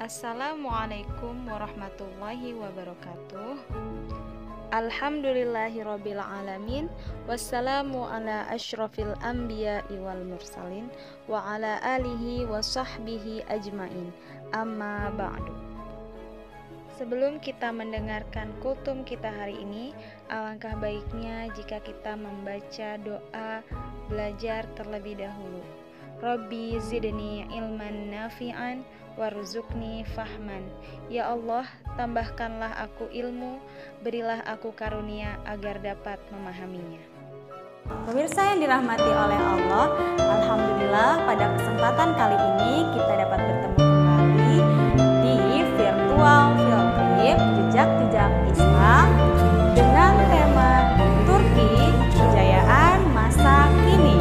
Assalamualaikum warahmatullahi wabarakatuh. Alhamdulillahirabbil alamin, wassalamu ala asyrafil anbiya'i wal mursalin wa ala alihi wa sahbihi ajmain. Amma ba'du. Sebelum kita mendengarkan kultum kita hari ini, alangkah baiknya jika kita membaca doa belajar terlebih dahulu. Rabbi zidni ilman nafi'an warzuqni fahman. Ya Allah, tambahkanlah aku ilmu, berilah aku karunia agar dapat memahaminya. Pemirsa yang dirahmati oleh Allah, alhamdulillah pada kesempatan kali ini kita dapat bertemu kembali di virtual field trip Jejak-Jejak Islam dengan tema Turki, Kejayaan Masa Kini.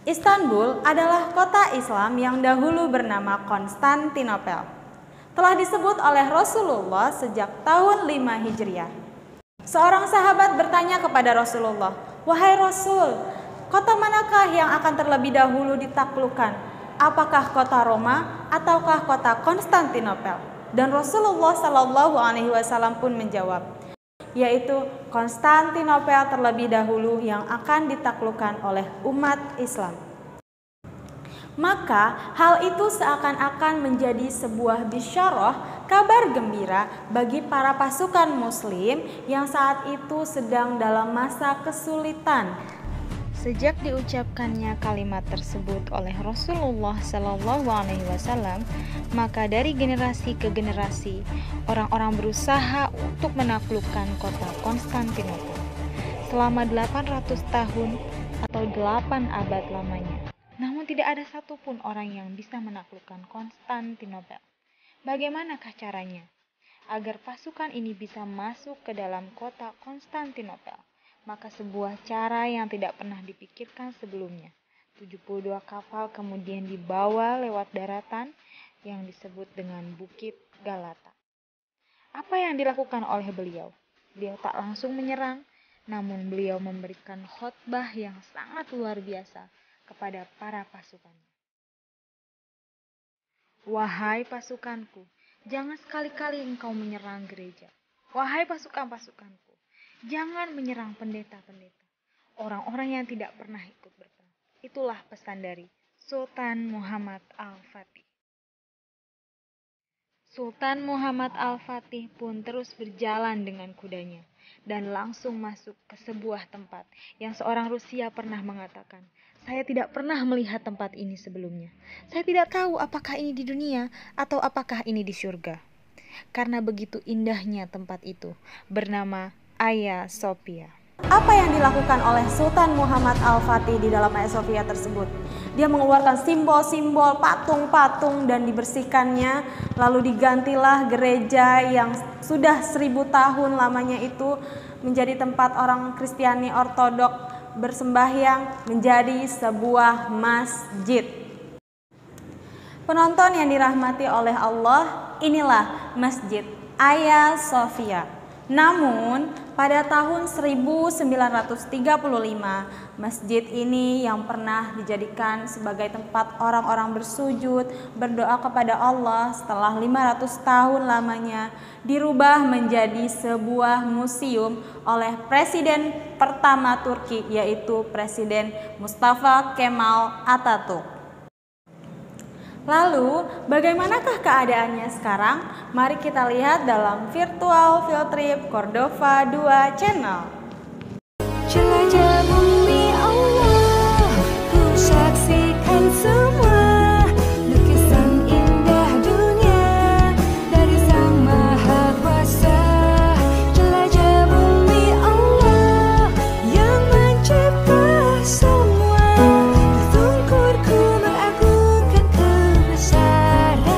Istanbul adalah kota Islam yang dahulu bernama Konstantinopel. Telah disebut oleh Rasulullah sejak tahun 5 Hijriah. Seorang sahabat bertanya kepada Rasulullah, "Wahai Rasul, kota manakah yang akan terlebih dahulu ditaklukkan? Apakah kota Roma ataukah kota Konstantinopel?" Dan Rasulullah Shallallahu Alaihi Wasallam pun menjawab, yaitu Konstantinopel terlebih dahulu yang akan ditaklukkan oleh umat Islam. Maka hal itu seakan-akan menjadi sebuah bisyarah, kabar gembira bagi para pasukan muslim yang saat itu sedang dalam masa kesulitan. Sejak diucapkannya kalimat tersebut oleh Rasulullah Shallallahu Alaihi Wasallam, maka dari generasi ke generasi orang-orang berusaha untuk menaklukkan kota Konstantinopel selama 800 tahun atau 8 abad lamanya. Namun tidak ada satupun orang yang bisa menaklukkan Konstantinopel. Bagaimanakah caranya agar pasukan ini bisa masuk ke dalam kota Konstantinopel? Maka sebuah cara yang tidak pernah dipikirkan sebelumnya. 72 kapal kemudian dibawa lewat daratan yang disebut dengan Bukit Galata. Apa yang dilakukan oleh beliau? Beliau tak langsung menyerang, namun beliau memberikan khotbah yang sangat luar biasa kepada para pasukannya. Wahai pasukanku, jangan sekali-kali engkau menyerang gereja. Wahai pasukan-pasukanku, jangan menyerang pendeta-pendeta, orang-orang yang tidak pernah ikut berperang. Itulah pesan dari Sultan Muhammad Al-Fatih. Sultan Muhammad Al-Fatih pun terus berjalan dengan kudanya dan langsung masuk ke sebuah tempat yang seorang Rusia pernah mengatakan, "Saya tidak pernah melihat tempat ini sebelumnya. Saya tidak tahu apakah ini di dunia atau apakah ini di surga." Karena begitu indahnya tempat itu, bernama Hagia Sophia. Apa yang dilakukan oleh Sultan Muhammad Al-Fatih di dalam Hagia Sophia tersebut? Dia mengeluarkan simbol-simbol, patung-patung dan dibersihkannya. Lalu digantilah gereja yang sudah 1000 tahun lamanya itu menjadi tempat orang Kristiani Ortodok bersembahyang menjadi sebuah masjid. Penonton yang dirahmati oleh Allah, inilah Masjid Hagia Sophia. Namun pada tahun 1935, masjid ini yang pernah dijadikan sebagai tempat orang-orang bersujud, berdoa kepada Allah setelah 500 tahun lamanya, dirubah menjadi sebuah museum oleh Presiden pertama Turki, yaitu Presiden Mustafa Kemal Atatürk. Lalu, bagaimanakah keadaannya sekarang? Mari kita lihat dalam virtual field trip Cordova 2 Channel. Jelajah bumi Allah, ku saksikan semua lukisan indah dunia dari Sang Maha Kuasa. Jelajah bumi Allah yang mencipta semua, bertungkurku mengagungkan kebesarannya.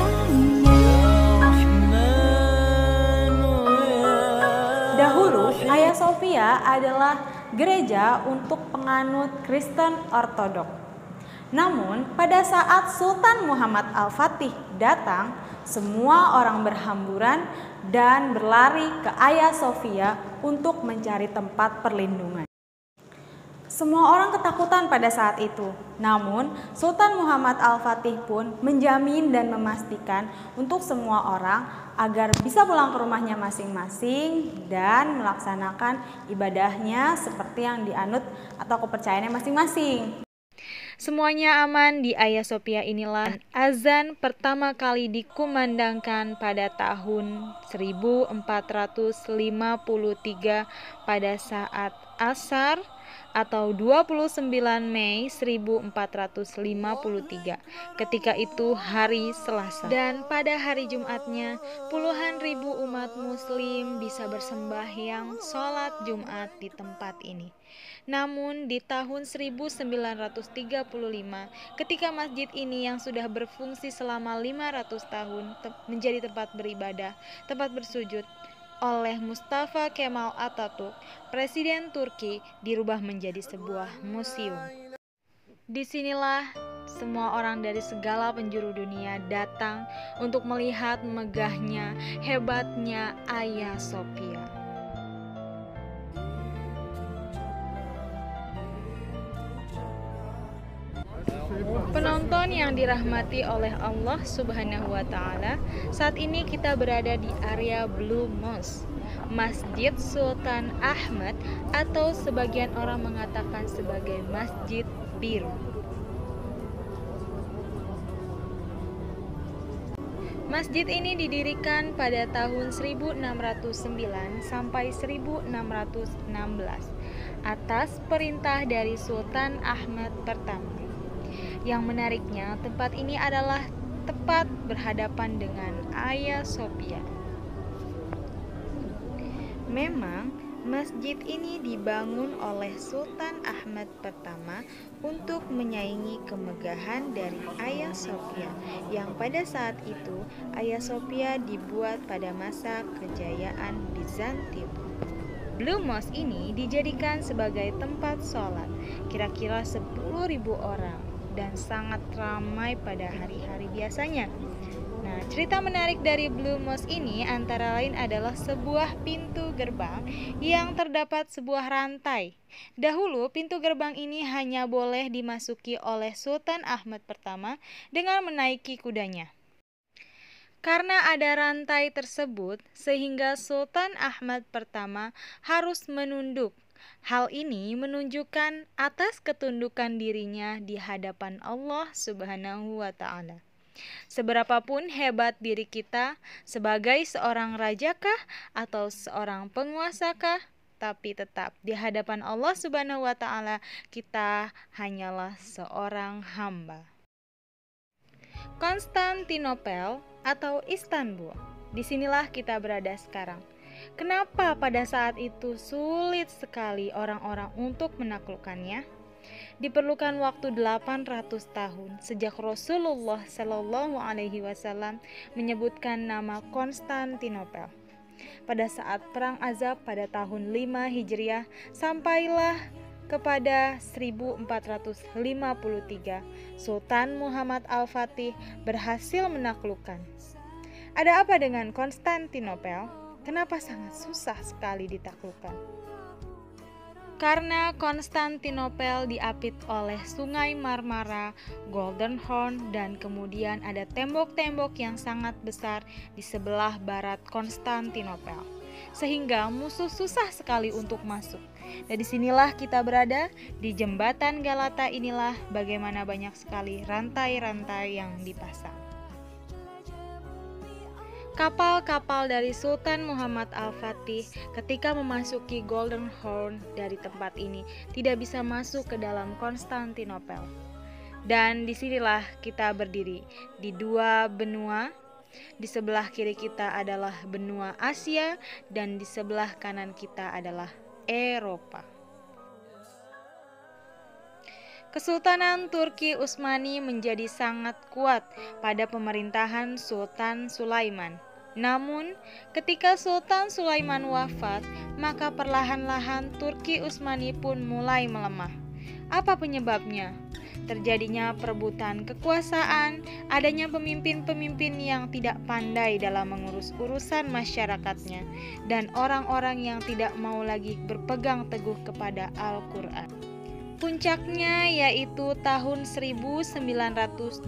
Dahulu, Hagia Sophia adalah gereja untuk penganut Kristen Ortodok. Namun, pada saat Sultan Muhammad Al-Fatih datang, semua orang berhamburan dan berlari ke Hagia Sophia untuk mencari tempat perlindungan. Semua orang ketakutan pada saat itu. Namun, Sultan Muhammad Al-Fatih pun menjamin dan memastikan untuk semua orang agar bisa pulang ke rumahnya masing-masing dan melaksanakan ibadahnya seperti yang dianut atau kepercayaannya masing-masing. Semuanya aman di Hagia Sophia inilah azan pertama kali dikumandangkan pada tahun 1453 pada saat Ashar atau 29 Mei 1453. Ketika itu hari Selasa. Dan pada hari Jumatnya, puluhan ribu umat muslim bisa bersembahyang sholat Jumat di tempat ini. Namun di tahun 1935, ketika masjid ini yang sudah berfungsi selama 500 tahun menjadi tempat beribadah, tempat bersujud, oleh Mustafa Kemal Atatürk, Presiden Turki, dirubah menjadi sebuah museum. Disinilah semua orang dari segala penjuru dunia datang untuk melihat megahnya, hebatnya Hagia Sophia. Penonton yang dirahmati oleh Allah Subhanahu wa Ta'ala, saat ini kita berada di area Blue Mosque, Masjid Sultan Ahmad, atau sebagian orang mengatakan sebagai Masjid Biru. Masjid ini didirikan pada tahun 1609 sampai 1616 atas perintah dari Sultan Ahmad pertama. Yang menariknya, tempat ini adalah tepat berhadapan dengan Hagia Sophia. Memang, masjid ini dibangun oleh Sultan Ahmad pertama untuk menyaingi kemegahan dari Hagia Sophia, yang pada saat itu Hagia Sophia dibuat pada masa kejayaan Bizantium. Blue Mosque ini dijadikan sebagai tempat sholat, kira-kira 10.000 orang, dan sangat ramai pada hari-hari biasanya. Nah, cerita menarik dari Blue Mosque ini antara lain adalah sebuah pintu gerbang yang terdapat sebuah rantai. Dahulu, pintu gerbang ini hanya boleh dimasuki oleh Sultan Ahmad pertama dengan menaiki kudanya. Karena ada rantai tersebut, sehingga Sultan Ahmad pertama harus menunduk. Hal ini menunjukkan atas ketundukan dirinya di hadapan Allah Subhanahu wa Ta'ala. Seberapapun hebat diri kita sebagai seorang rajakah atau seorang penguasakah, tapi tetap di hadapan Allah Subhanahu wa Ta'ala kita hanyalah seorang hamba. Konstantinopel atau Istanbul, disinilah kita berada sekarang. Kenapa pada saat itu sulit sekali orang-orang untuk menaklukkannya? Diperlukan waktu 800 tahun sejak Rasulullah Shallallahu Alaihi Wasallam menyebutkan nama Konstantinopel. Pada saat Perang Azab pada tahun 5 Hijriah, sampailah kepada 1453, Sultan Muhammad Al-Fatih berhasil menaklukkan. Ada apa dengan Konstantinopel? Kenapa sangat susah sekali ditaklukkan? Karena Konstantinopel diapit oleh Sungai Marmara, Golden Horn, dan kemudian ada tembok-tembok yang sangat besar di sebelah barat Konstantinopel, sehingga musuh susah sekali untuk masuk. Dan disinilah kita berada, di jembatan Galata inilah bagaimana banyak sekali rantai-rantai yang dipasang. Kapal-kapal dari Sultan Muhammad Al-Fatih ketika memasuki Golden Horn dari tempat ini tidak bisa masuk ke dalam Konstantinopel. Dan disinilah kita berdiri di dua benua. Di sebelah kiri kita adalah benua Asia dan di sebelah kanan kita adalah Eropa. Kesultanan Turki Utsmani menjadi sangat kuat pada pemerintahan Sultan Sulaiman. Namun, ketika Sultan Sulaiman wafat, maka perlahan-lahan Turki Utsmani pun mulai melemah. Apa penyebabnya? Terjadinya perebutan kekuasaan, adanya pemimpin-pemimpin yang tidak pandai dalam mengurus urusan masyarakatnya, dan orang-orang yang tidak mau lagi berpegang teguh kepada Al-Quran. Puncaknya yaitu tahun 1923,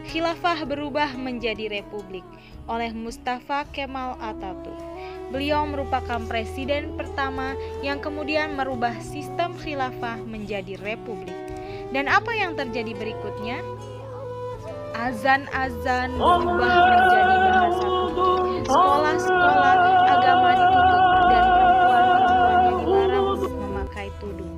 khilafah berubah menjadi republik oleh Mustafa Kemal Atatürk. Beliau merupakan presiden pertama yang kemudian merubah sistem khilafah menjadi republik. Dan apa yang terjadi berikutnya? Azan-azan berubah menjadi bahasa Turki. Sekolah-sekolah agama ditutup dan perempuan-perempuannya dilarang untuk memakai tudung.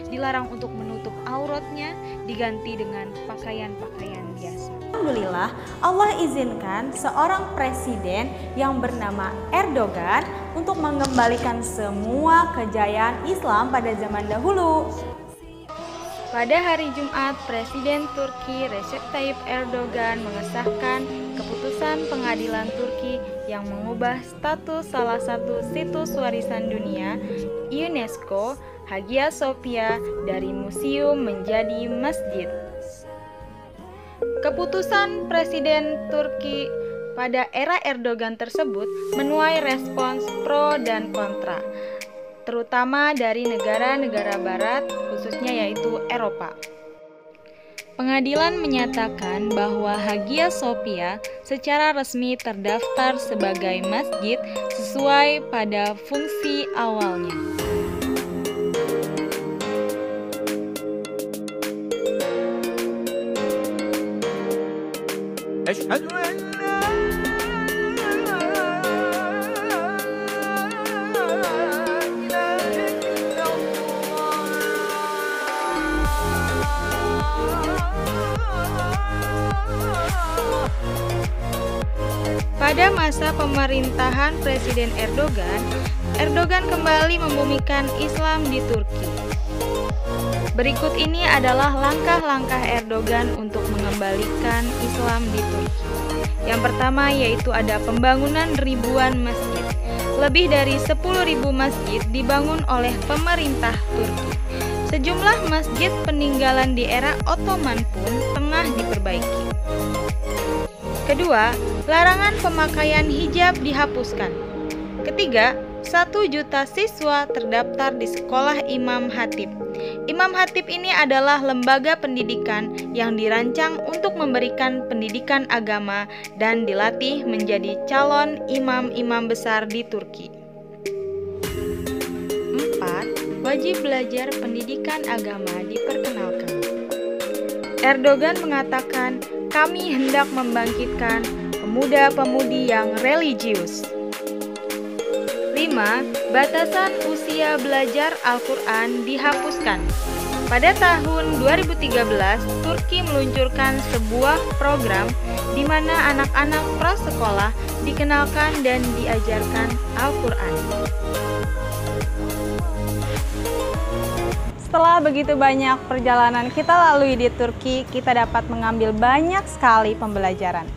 Dilarang untuk menutup auratnya, diganti dengan pakaian-pakaian biasa. Alhamdulillah, Allah izinkan seorang presiden yang bernama Erdogan untuk mengembalikan semua kejayaan Islam pada zaman dahulu. Pada hari Jumat, Presiden Turki Recep Tayyip Erdogan mengesahkan keputusan pengadilan Turki yang mengubah status salah satu situs warisan dunia UNESCO, Hagia Sophia, dari museum menjadi masjid. Keputusan Presiden Turki pada era Erdogan tersebut menuai respons pro dan kontra, terutama dari negara-negara barat, khususnya yaitu Eropa. Pengadilan menyatakan bahwa Hagia Sophia secara resmi terdaftar sebagai masjid sesuai pada fungsi awalnya. أشهد أن لا إله إلا الله. Pada masa pemerintahan Presiden Erdogan, Erdogan kembali membumikan Islam di Turki. Berikut ini adalah langkah-langkah Erdogan untuk mengembalikan Islam di Turki. Yang pertama yaitu ada pembangunan ribuan masjid. Lebih dari 10.000 masjid dibangun oleh pemerintah Turki. Sejumlah masjid peninggalan di era Ottoman pun tengah diperbaiki. Kedua, larangan pemakaian hijab dihapuskan. Ketiga, 1 juta siswa terdaftar di sekolah Imam Khatib. Imam Khatib ini adalah lembaga pendidikan yang dirancang untuk memberikan pendidikan agama dan dilatih menjadi calon imam-imam besar di Turki. 4. Wajib belajar pendidikan agama diperkenalkan. Erdogan mengatakan, "Kami hendak membangkitkan pemuda-pemudi yang religius." 5. Batasan usia belajar Al-Quran dihapuskan. Pada tahun 2013, Turki meluncurkan sebuah program di mana anak-anak prasekolah dikenalkan dan diajarkan Al-Quran. Setelah begitu banyak perjalanan kita lalui di Turki, kita dapat mengambil banyak sekali pembelajaran.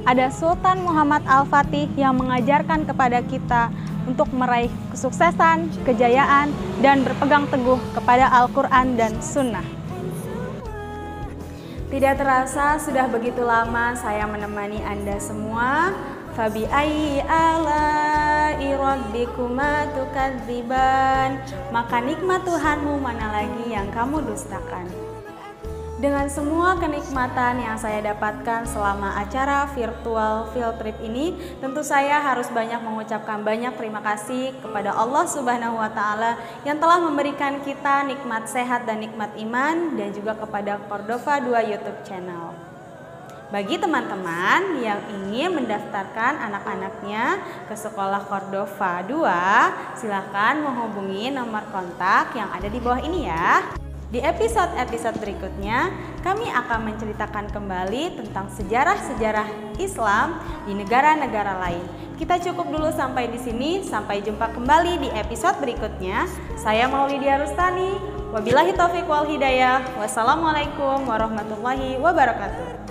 Ada Sultan Muhammad Al-Fatih yang mengajarkan kepada kita untuk meraih kesuksesan, kejayaan, dan berpegang teguh kepada Al-Quran dan Sunnah. Tidak terasa sudah begitu lama saya menemani Anda semua. Fabi ayyi ala'i rabbikuma tukadziban. Maka nikmat Tuhanmu mana lagi yang kamu dustakan. Dengan semua kenikmatan yang saya dapatkan selama acara virtual field trip ini, tentu saya harus banyak mengucapkan banyak terima kasih kepada Allah Subhanahu wa Ta'ala yang telah memberikan kita nikmat sehat dan nikmat iman, dan juga kepada Cordova 2 YouTube channel. Bagi teman-teman yang ingin mendaftarkan anak-anaknya ke sekolah Cordova 2, silakan menghubungi nomor kontak yang ada di bawah ini ya. Di episode-episode berikutnya, kami akan menceritakan kembali tentang sejarah-sejarah Islam di negara-negara lain. Kita cukup dulu sampai di sini, sampai jumpa kembali di episode berikutnya. Saya Maulidia Rustani, wabillahi taufiq wal hidayah. Wassalamualaikum warahmatullahi wabarakatuh.